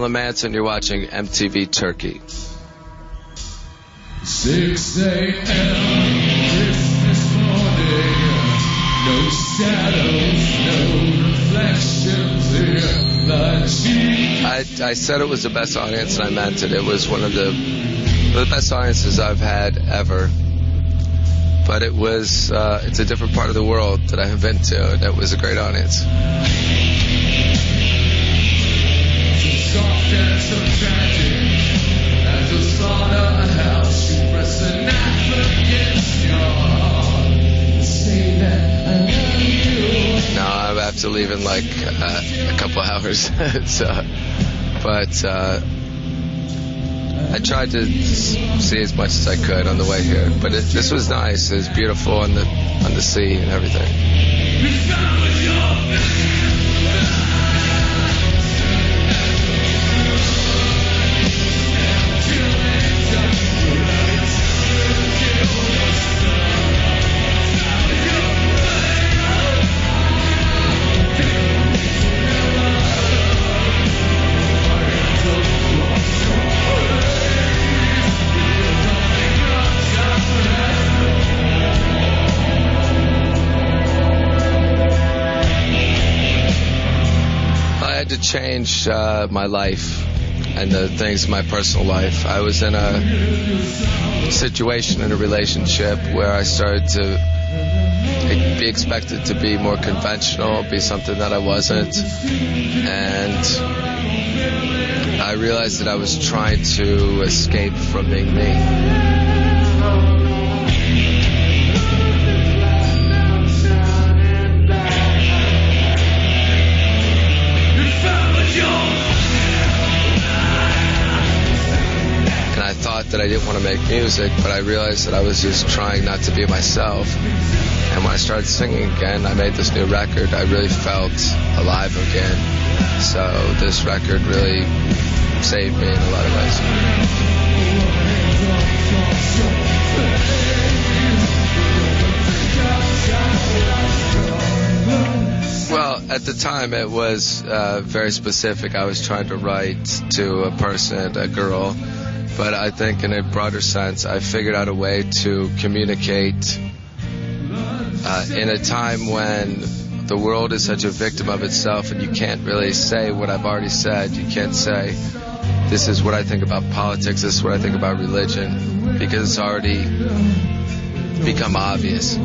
Marilyn Manson. You're watching MTV Turkey. 6 a.m. Christmas morning. No shadows, no reflections in the cheek. I said it was the best audience, and I meant it. It was one of the best audiences I've had ever. But it was, it's a different part of the world that I have been to, and it was a great audience. So soft and so tragic, as the slaughterhouse, you press a knife against your heart. Say that I love you. No, I have to leave in like a couple hours. But I tried to see as much as I could on the way here. But this was nice. It was beautiful on the sea and everything. To change my life and the things in my personal life. I was in a situation in a relationship where I started to be expected to be more conventional, be something that I wasn't, and I realized that I was trying to escape from being me. That I didn't want to make music, but I realized that I was just trying not to be myself. And when I started singing again, I made this new record. I really felt alive again. So this record really saved me in a lot of ways. Well, at the time it was very specific. I was trying to write to a person, a girl. But I think in a broader sense, I figured out a way to communicate in a time when the world is such a victim of itself and you can't really say what I've already said. You can't say, this is what I think about politics, this is what I think about religion, because it's already become obvious.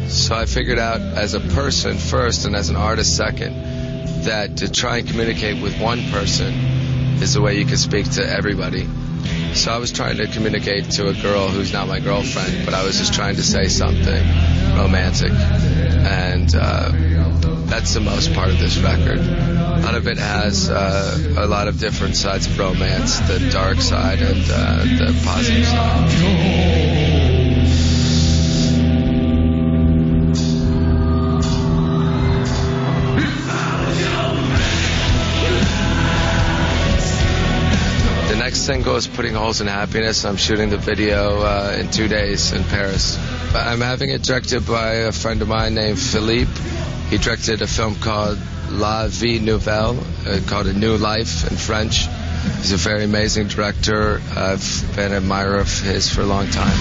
So I figured out as a person first and as an artist second, that to try and communicate with one person is the way you can speak to everybody. So I was trying to communicate to a girl who's not my girlfriend, but I was just trying to say something romantic. And that's the most part of this record. A lot of it has a lot of different sides of romance, the dark side and the positive side. Next single is Putting Holes in Happiness. I'm shooting the video in 2 days in Paris. I'm having it directed by a friend of mine named Philippe. He directed a film called La Vie Nouvelle, called A New Life in French. He's a very amazing director. I've been an admirer of his for a long time.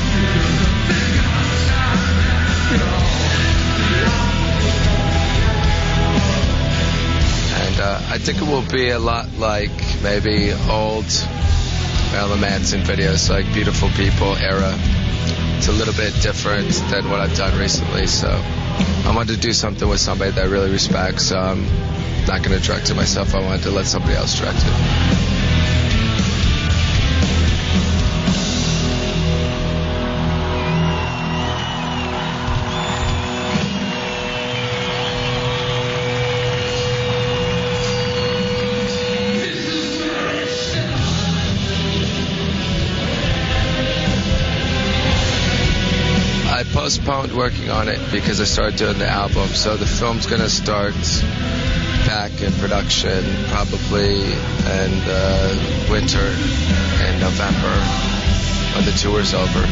And I think it will be a lot like maybe old Marilyn Manson videos, like Beautiful People era. It's a little bit different than what I've done recently, so I wanted to do something with somebody that I really respect, so I'm not going to direct it myself. I wanted to let somebody else direct it. Postponed working on it because I started doing the album, so the film's going to start back in production probably in the winter in November when the tour's over,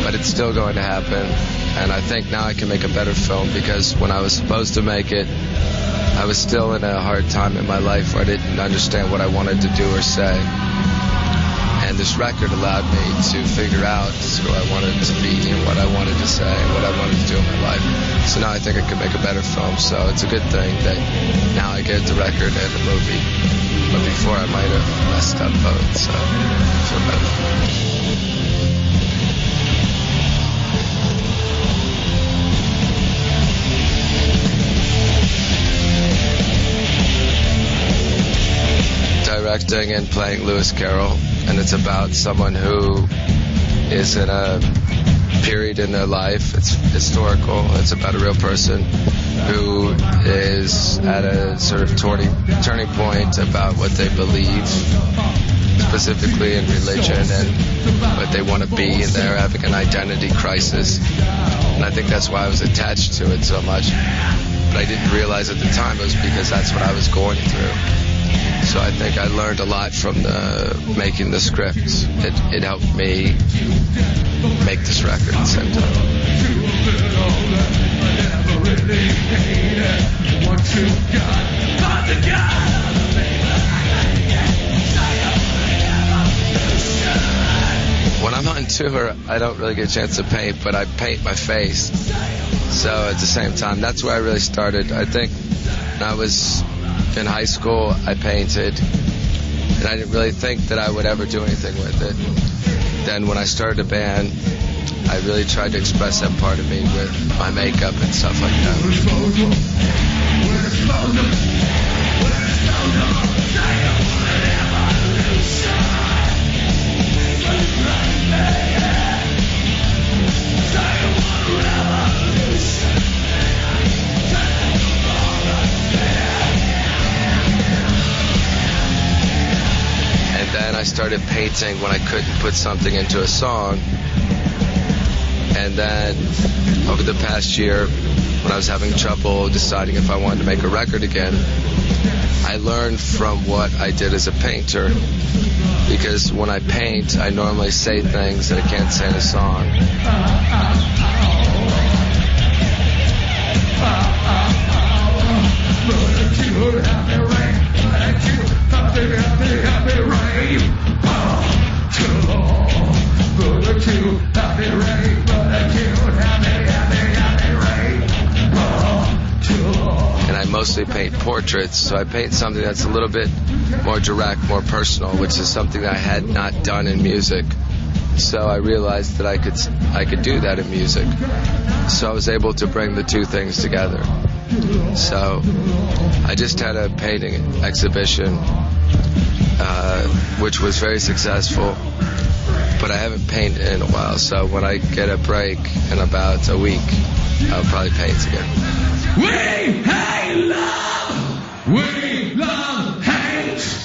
but it's still going to happen. And I think now I can make a better film, because when I was supposed to make it I was still in a hard time in my life where I didn't understand what I wanted to do or say. And this record allowed me to figure out who I wanted to be and what I wanted to say and what I wanted to do in my life. So now I think I can make a better film. So it's a good thing that now I get the record and the movie. But before I might have messed up both. So I feel better. Directing and playing Lewis Carroll, and it's about someone who is in a period in their life. It's historical. It's about a real person who is at a sort of turning point about what they believe, specifically in religion and what they want to be, and they're having an identity crisis. And I think that's why I was attached to it so much. But I didn't realize at the time it was because that's what I was going through. So I think I learned a lot from making the script. It helped me make this record at the same time. When I'm on tour, I don't really get a chance to paint, but I paint my face. So at the same time, that's where I really started. I think when I was in high school, I painted, and I didn't really think that I would ever do anything with it. Then when I started a band, I really tried to express that part of me with my makeup and stuff like that. Then I started painting when I couldn't put something into a song. And then over the past year, when I was having trouble deciding if I wanted to make a record again, I learned from what I did as a painter. Because when I paint, I normally say things that I can't say in a song. And I mostly paint portraits, so I paint something that's a little bit more direct, more personal, which is something that I had not done in music. So I realized that I could do that in music. So I was able to bring the two things together. So I just had a painting exhibition, which was very successful, but I haven't painted in a while. So when I get a break in about a week, I'll probably paint again. We hate love, we love hate.